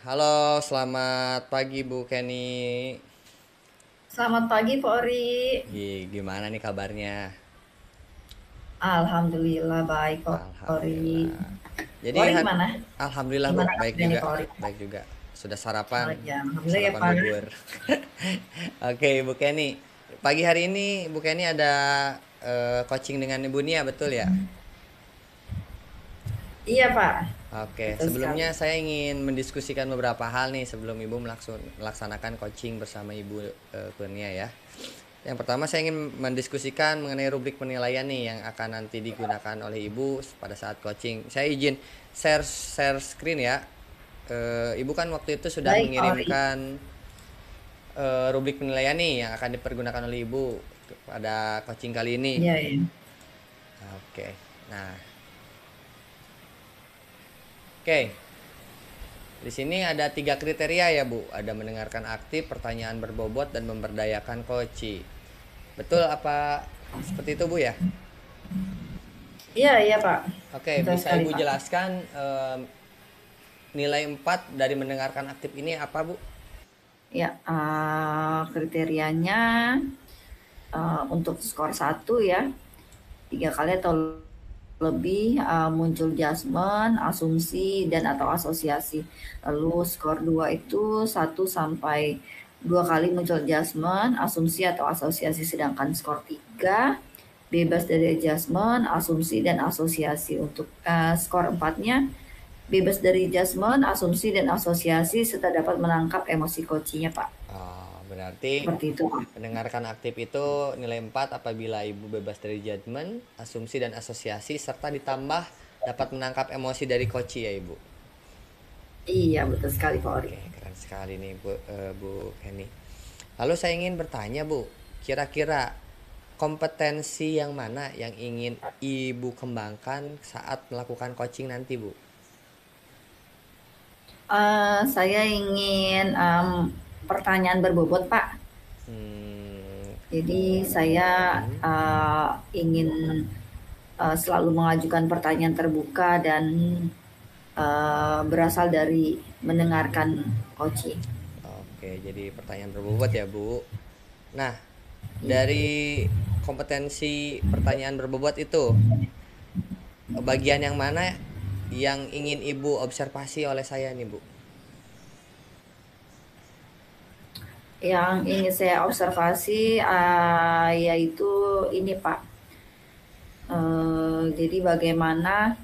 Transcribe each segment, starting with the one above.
Halo, selamat pagi Bu Kenny. Selamat pagi, Pak Ori. Gimana nih kabarnya? Alhamdulillah baik, Pak Ori. Alhamdulillah. Pak Jadi Ori gimana? Alhamdulillah Bu, Gimana baik kabarnya nih, juga, Pak Ori? baik juga. Sudah Oh sarapan, ya, Alhamdulillah ya, sarapan Pak. bubur. Oke, Bu Kenny. Pagi hari ini Bu Kenny ada coaching dengan Ibu Nia, betul ya? Iya, Pak. Oke, Betul sekali. sebelumnya saya ingin mendiskusikan beberapa hal nih sebelum Ibu melaksanakan coaching bersama Ibu Kurnia ya. Yang pertama saya ingin mendiskusikan mengenai rubrik penilaian nih yang akan nanti digunakan oleh Ibu pada saat coaching. Saya izin share screen ya. Ibu kan waktu itu sudah Baik, Pak Ori. mengirimkan rubrik penilaian nih yang akan dipergunakan oleh Ibu pada coaching kali ini. Iya, iya. Oke. Nah, oke. Di sini ada 3 kriteria ya Bu. Ada mendengarkan aktif, pertanyaan berbobot, dan memberdayakan coach. Betul apa seperti itu Bu ya? Iya, iya, Pak. Oke, Betul bisa sekali, Ibu Pak. jelaskan nilai 4 dari mendengarkan aktif ini apa Bu? Ya, kriterianya untuk skor satu ya, 3 kali atau lebih muncul judgement, asumsi, dan atau asosiasi. Lalu skor 2 itu 1 sampai 2 kali muncul adjustment, asumsi atau asosiasi. Sedangkan skor 3 bebas dari adjustment, asumsi, dan asosiasi. Untuk skor 4-nya bebas dari adjustment, asumsi, dan asosiasi serta dapat menangkap emosi coachnya, Pak. Berarti Seperti itu, Pak. mendengarkan aktif itu nilai 4 apabila Ibu bebas dari judgment, asumsi, dan asosiasi serta ditambah dapat menangkap emosi dari coach ya Ibu. Iya, betul sekali, Pak Ori. Oke, keren sekali nih Bu Kenny. Lalu saya ingin bertanya Bu, kira-kira kompetensi yang mana yang ingin Ibu kembangkan saat melakukan coaching nanti Bu? Saya ingin pertanyaan berbobot, Pak. Hmm, Jadi saya mm-mm. ingin selalu mengajukan pertanyaan terbuka dan berasal dari mendengarkan coaching. Oke, jadi pertanyaan berbobot ya Bu. Nah, Iya. dari kompetensi pertanyaan berbobot itu, bagian yang mana yang ingin Ibu observasi oleh saya nih Bu? Yang ingin saya observasi yaitu ini, Pak. Jadi bagaimana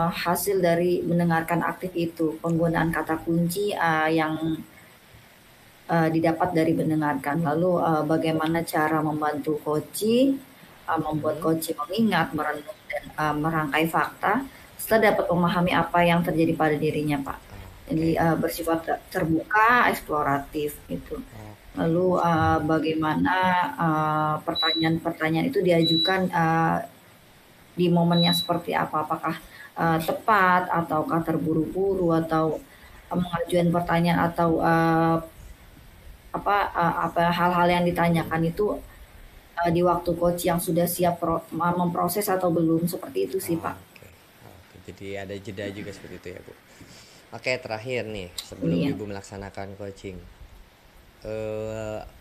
hasil dari mendengarkan aktif itu, penggunaan kata kunci yang didapat dari mendengarkan. Lalu bagaimana cara membantu coach, membuat Mm-mm. coach mengingat, merenung, dan merangkai fakta setelah dapat memahami apa yang terjadi pada dirinya, Pak. Jadi Oke. bersifat terbuka, eksploratif gitu. Oke. Lalu bagaimana pertanyaan-pertanyaan itu diajukan di momennya seperti apa? Apakah tepat ataukah terburu-buru atau mengajukan pertanyaan atau apa hal-hal yang ditanyakan itu di waktu coach yang sudah siap memproses atau belum, seperti itu sih, Pak. Oke. Oke, jadi ada jeda juga seperti itu ya Bu. Oke, terakhir nih sebelum Iya. Ibu melaksanakan coaching.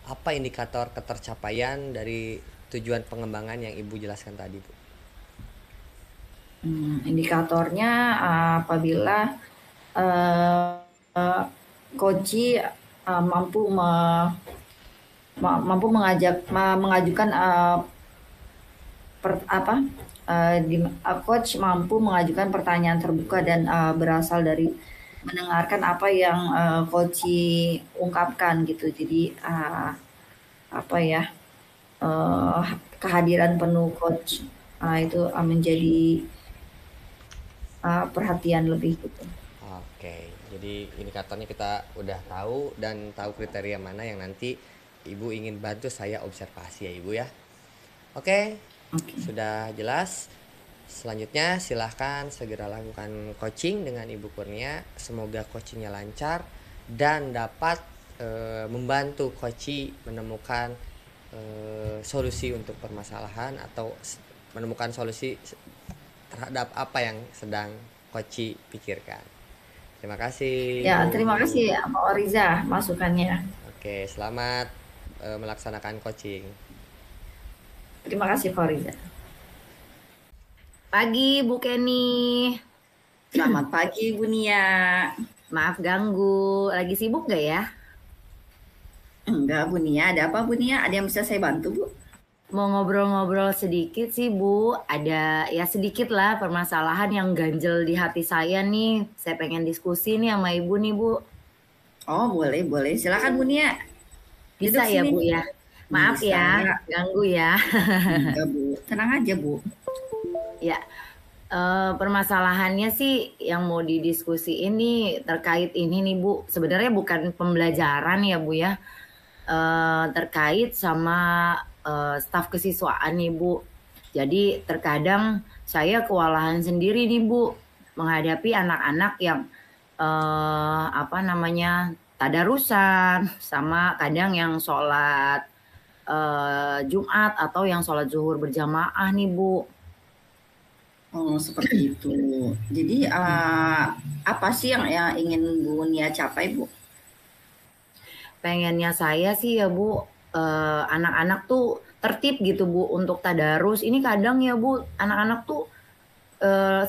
Apa indikator ketercapaian dari tujuan pengembangan yang Ibu jelaskan tadi Bu? Indikatornya apabila uh, coach mampu mengajukan coach mampu mengajukan pertanyaan terbuka dan berasal dari mendengarkan apa yang coach ungkapkan gitu. Jadi apa ya kehadiran penuh coach itu menjadi perhatian lebih gitu. Oke, jadi indikatornya kita udah tahu dan tahu kriteria mana yang nanti Ibu ingin bantu saya observasi ya Ibu ya. Oke, Oke. Okay. sudah jelas. Selanjutnya silahkan segera lakukan coaching dengan Ibu Kurnia. Semoga coachingnya lancar dan dapat membantu coachi menemukan solusi untuk permasalahan atau menemukan solusi terhadap apa yang sedang coachi pikirkan. Terima kasih Ya, Ibu. terima kasih Pak Oriza masukannya. Oke, selamat melaksanakan coaching. Terima kasih Pak Oriza. Pagi Bu Kenny. Selamat pagi Bu Nia. Maaf ganggu, lagi sibuk gak ya? Enggak Bu Nia, ada apa Bu Nia? Ada yang bisa saya bantu Bu? Mau ngobrol-ngobrol sedikit sih Bu, ada ya sedikit lah permasalahan yang ganjel di hati saya nih. Saya pengen diskusi nih sama Ibu nih Bu. Oh boleh boleh, silakan Bu Nia. Bisa Duduk ya sini. Bu ya? Maaf Bisa. ya, ganggu ya. Enggak Bu, tenang aja Bu. Ya, permasalahannya sih yang mau didiskusi ini terkait ini nih Bu. Sebenarnya bukan pembelajaran ya Bu ya. Terkait sama staf kesiswaan nih Bu. Jadi terkadang saya kewalahan sendiri nih Bu menghadapi anak-anak yang apa namanya tadarusan sama kadang yang sholat Jumat atau yang sholat zuhur berjamaah nih Bu. Oh seperti itu. Jadi apa sih yang ingin Bu Nia capai Bu? Pengennya saya sih ya Bu, anak-anak tuh tertib gitu Bu untuk tadarus. Ini kadang ya Bu, anak-anak tuh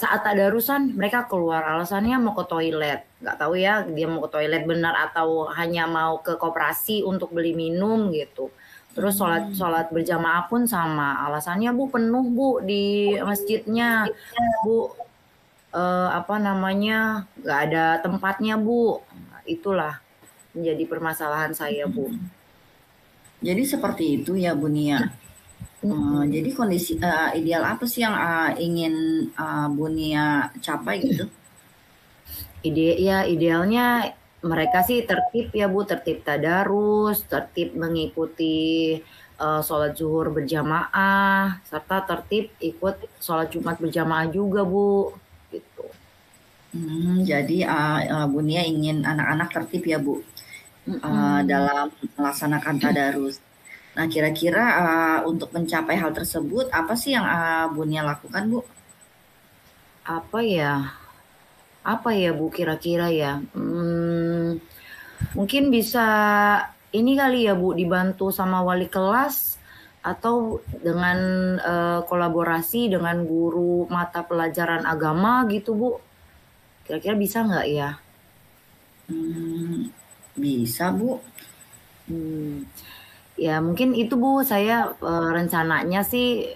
saat tadarusan mereka keluar alasannya mau ke toilet. Nggak tahu ya dia mau ke toilet benar atau hanya mau ke koperasi untuk beli minum gitu. Terus sholat berjamaah pun sama. Alasannya Bu penuh Bu di masjidnya. Bu apa namanya nggak ada tempatnya Bu. Itulah menjadi permasalahan saya Bu. Jadi seperti itu ya Bu Nia. Jadi kondisi ideal apa sih yang ingin Bu Nia capai gitu? Idealnya mereka sih tertib ya Bu, tertib tadarus, tertib mengikuti sholat zuhur berjamaah, serta tertib ikut sholat Jumat berjamaah juga Bu. Gitu. Jadi Bu Nia ingin anak-anak tertib ya Bu dalam melaksanakan tadarus. Nah kira-kira untuk mencapai hal tersebut apa sih yang Bu Nia lakukan Bu? Apa ya Bu kira-kira ya? Mungkin bisa ini kali ya Bu dibantu sama wali kelas atau dengan kolaborasi dengan guru mata pelajaran agama gitu Bu. Kira-kira bisa nggak ya? Bisa Bu. Ya mungkin itu Bu, saya rencananya sih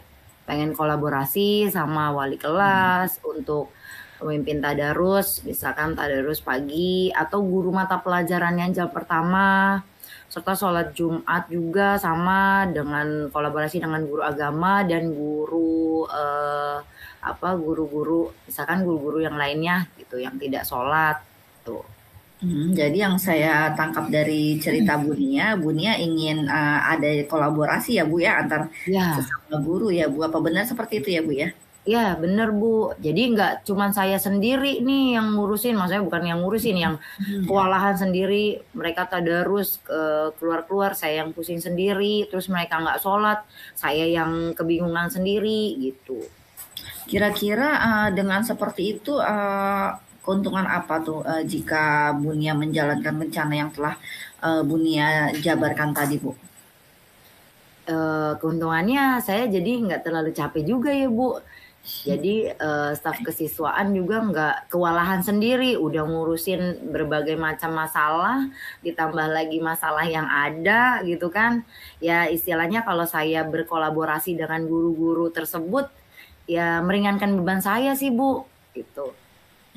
pengen kolaborasi sama wali kelas untuk memimpin tadarus, misalkan tadarus pagi atau guru mata pelajaran yang jam pertama, serta sholat Jumat juga sama dengan kolaborasi dengan guru agama dan guru guru-guru misalkan guru-guru yang lainnya gitu yang tidak sholat tuh. Jadi yang saya tangkap dari cerita Bu Nia ingin ada kolaborasi ya Bu ya antar sesama guru ya Bu. Apa benar seperti itu ya Bu ya? Ya bener Bu. Jadi nggak cuma saya sendiri nih yang ngurusin, maksudnya bukan yang ngurusin, yang kewalahan sendiri. Mereka tadarus keluar-keluar, saya yang pusing sendiri. Terus mereka nggak sholat, saya yang kebingungan sendiri gitu. Kira-kira dengan seperti itu keuntungan apa tuh jika Bu Nia menjalankan rencana yang telah Bu Nia jabarkan tadi Bu? Keuntungannya saya jadi nggak terlalu capek juga ya Bu. Jadi staf kesiswaan juga nggak kewalahan sendiri, udah ngurusin berbagai macam masalah, ditambah lagi masalah yang ada gitu kan. Ya istilahnya kalau saya berkolaborasi dengan guru-guru tersebut, ya meringankan beban saya sih Bu, gitu.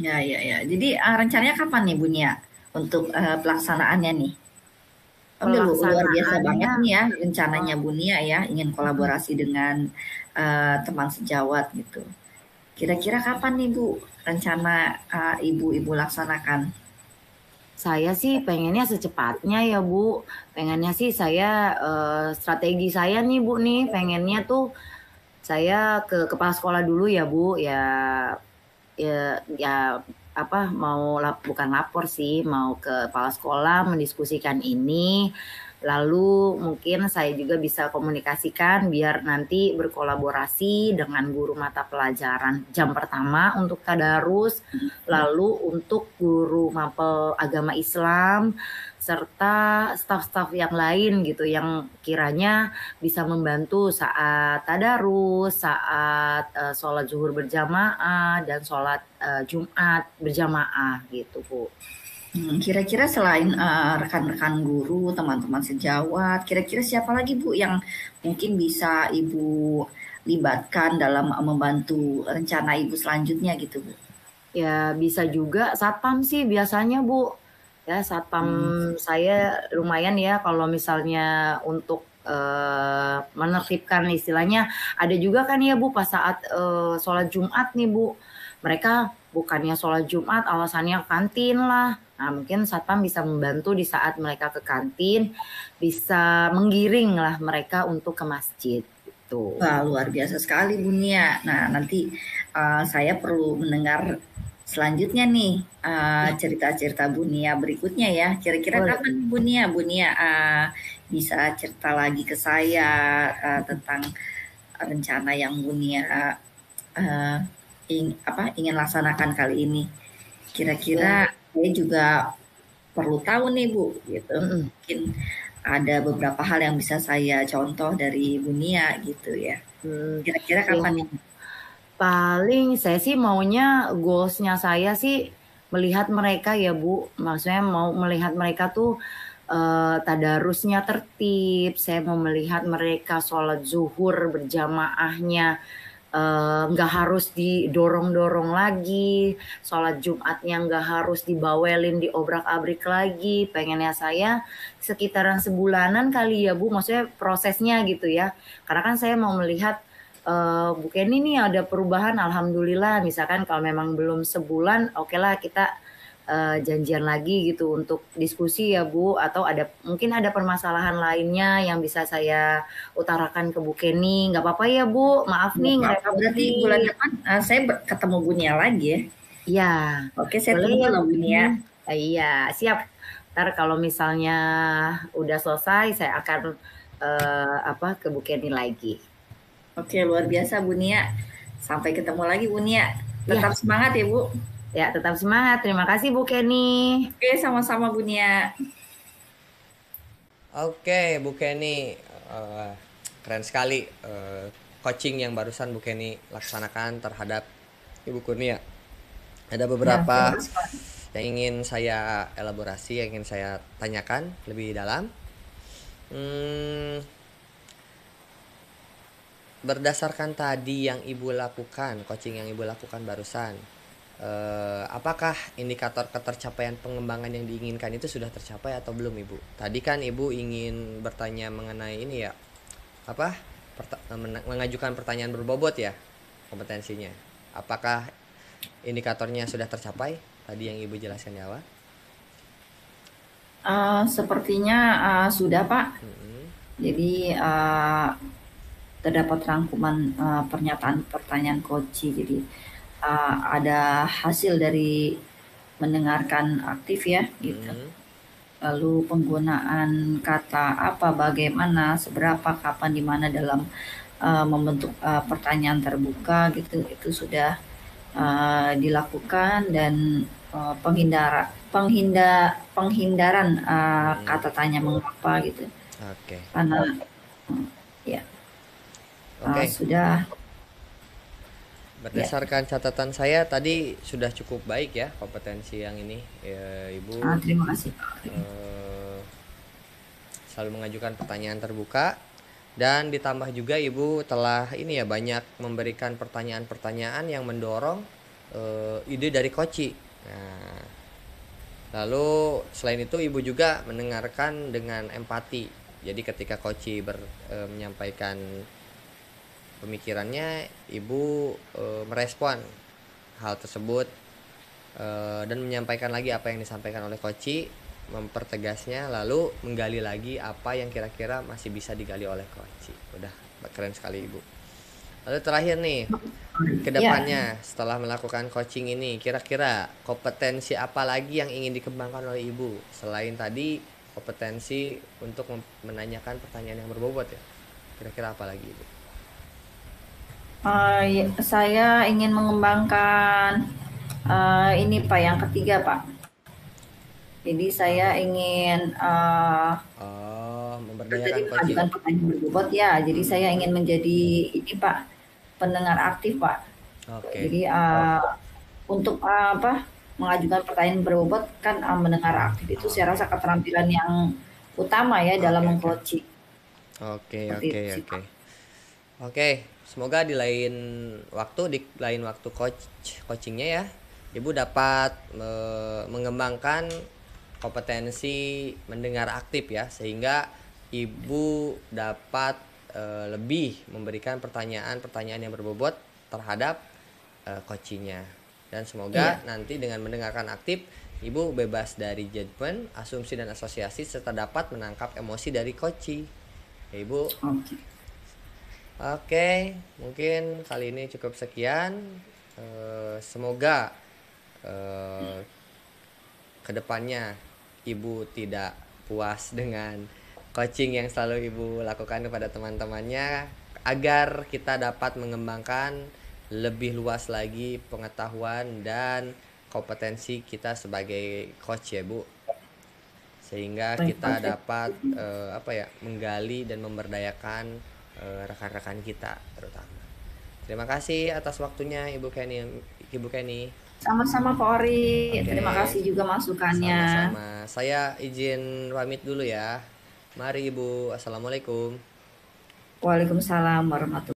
Ya. Jadi rencananya kapan nih Bu Nia untuk pelaksanaannya nih? Luar biasa banget nih ya rencananya Bu Nia ya, ingin kolaborasi dengan teman sejawat gitu. Kira-kira kapan nih Bu rencana ibu laksanakan? Saya sih pengennya secepatnya ya Bu. Pengennya sih saya strategi saya nih Bu nih pengennya tuh saya ke kepala sekolah dulu ya Bu ya bukan lapor sih, mau ke kepala sekolah mendiskusikan ini. Lalu mungkin saya juga bisa komunikasikan biar nanti berkolaborasi dengan guru mata pelajaran jam pertama untuk tadarus, lalu untuk guru mapel agama Islam, serta staf-staf yang lain gitu yang kiranya bisa membantu saat tadarus, saat sholat zuhur berjamaah, dan sholat Jumat berjamaah gitu Bu. Kira-kira selain rekan-rekan guru, teman-teman sejawat, kira-kira siapa lagi Bu yang mungkin bisa Ibu libatkan dalam membantu rencana Ibu selanjutnya gitu Bu? Ya bisa juga satpam sih biasanya Bu. Ya satpam saya lumayan ya kalau misalnya untuk menertibkan istilahnya. Ada juga kan ya Bu pas saat sholat Jumat nih Bu. Mereka bukannya sholat Jumat alasannya kantin lah. Nah mungkin satpam bisa membantu di saat mereka ke kantin, bisa menggiring lah mereka untuk ke masjid gitu. Wah, luar biasa sekali Bu Nia. Nah, nanti saya perlu mendengar selanjutnya nih cerita-cerita Bu Nia berikutnya ya. Kira-kira Boleh. kapan Bu Nia bisa cerita lagi ke saya tentang rencana yang Bu Nia ingin laksanakan kali ini. Kira-kira saya juga perlu tahu nih Bu, gitu. Mungkin ada beberapa hal yang bisa saya contoh dari Bu Nia gitu ya. Kira-kira kapan nih? Paling saya sih maunya goalsnya saya sih melihat mereka ya Bu, maksudnya mau melihat mereka tuh tadarusnya tertib, saya mau melihat mereka sholat zuhur berjamaahnya nggak harus didorong-dorong lagi, sholat Jumatnya nggak harus dibawelin, diobrak-abrik lagi. Pengennya saya sekitaran sebulanan kali ya Bu, maksudnya prosesnya gitu ya. Karena kan saya mau melihat Bu Kenny nih ada perubahan, alhamdulillah. Misalkan kalau memang belum sebulan, oke lah kita janjian lagi gitu untuk diskusi ya Bu, atau mungkin ada permasalahan lainnya yang bisa saya utarakan ke Bu Kenny. Nggak apa-apa ya Bu, maaf nih Apa berarti bulan depan saya ketemu Bu Nia lagi ya? Iya. Oke, saya Boleh tunggu ya loh Bu Nia. Iya, siap. Ntar kalau misalnya udah selesai, saya akan ke Bu Kenny lagi. Oke, luar biasa Bu Nia. Sampai ketemu lagi Bu Nia. Tetap semangat ya Bu. Ya, tetap semangat. Terima kasih Bu Kenny. Oke, sama-sama Bu Nia. Oke, Bu Kenny, keren sekali coaching yang barusan Bu Kenny laksanakan terhadap Ibu Kurnia. Ada beberapa yang ingin saya elaborasi, yang ingin saya tanyakan lebih dalam. Berdasarkan tadi yang Ibu lakukan, coaching yang Ibu lakukan barusan, apakah indikator ketercapaian pengembangan yang diinginkan itu sudah tercapai atau belum Ibu? Tadi kan Ibu ingin bertanya mengenai ini ya, mengajukan pertanyaan berbobot ya kompetensinya. Apakah indikatornya sudah tercapai tadi yang Ibu jelaskan di awal? Sepertinya sudah Pak. Jadi terdapat rangkuman pernyataan pertanyaan coach. Jadi ada hasil dari mendengarkan aktif ya gitu. Lalu penggunaan kata apa, bagaimana, seberapa, kapan, di mana dalam membentuk pertanyaan terbuka gitu, itu sudah dilakukan. Dan penghindaran kata tanya mengapa gitu. Karena ya sudah. Berdasarkan catatan saya tadi sudah cukup baik ya kompetensi yang ini ya, Ibu. Terima kasih. Selalu mengajukan pertanyaan terbuka, dan ditambah juga Ibu telah ini ya banyak memberikan pertanyaan-pertanyaan yang mendorong ide dari coach. Nah, lalu selain itu Ibu juga mendengarkan dengan empati. Jadi ketika coach menyampaikan pemikirannya, Ibu merespon hal tersebut dan menyampaikan lagi apa yang disampaikan oleh coach, mempertegasnya, lalu menggali lagi apa yang kira-kira masih bisa digali oleh coach. Udah keren sekali Ibu. Lalu terakhir nih, Ya, kedepannya setelah melakukan coaching ini, kira-kira kompetensi apa lagi yang ingin dikembangkan oleh Ibu selain tadi kompetensi untuk menanyakan pertanyaan yang berbobot ya? Kira-kira apa lagi Ibu? saya ingin mengembangkan ini Pak yang ketiga Pak. Jadi saya ingin Oh, kan tadi memberdayakan coaching. mengajukan pertanyaan berbobot ya. Jadi saya ingin menjadi ini Pak pendengar aktif Pak. Oke, Jadi untuk apa mengajukan pertanyaan berbobot kan mendengar aktif itu saya rasa keterampilan yang utama ya dalam oke, oke, mengcoaching. oke, Seperti oke, itu sih oke. Pak. Oke, semoga di lain waktu coachingnya ya, Ibu dapat mengembangkan kompetensi mendengar aktif ya, sehingga Ibu dapat lebih memberikan pertanyaan-pertanyaan yang berbobot terhadap coachingnya. Dan semoga Iya. nanti dengan mendengarkan aktif, Ibu bebas dari judgement, asumsi dan asosiasi serta dapat menangkap emosi dari coaching. Ya, Ibu. Oke. Oke, mungkin kali ini cukup sekian. Semoga eh, kedepannya Ibu tidak puas dengan coaching yang selalu Ibu lakukan kepada teman-temannya, agar kita dapat mengembangkan lebih luas lagi pengetahuan dan kompetensi kita sebagai coach ya Bu, sehingga Baik Pak. kita dapat menggali dan memberdayakan rekan-rekan kita terutama. Terima kasih atas waktunya Ibu Kenny. Sama-sama Pak Ori. Terima Oke, kasih juga masukannya. sama-sama. Saya izin pamit dulu ya. Mari Ibu. Assalamualaikum. Waalaikumsalam warahmatullahi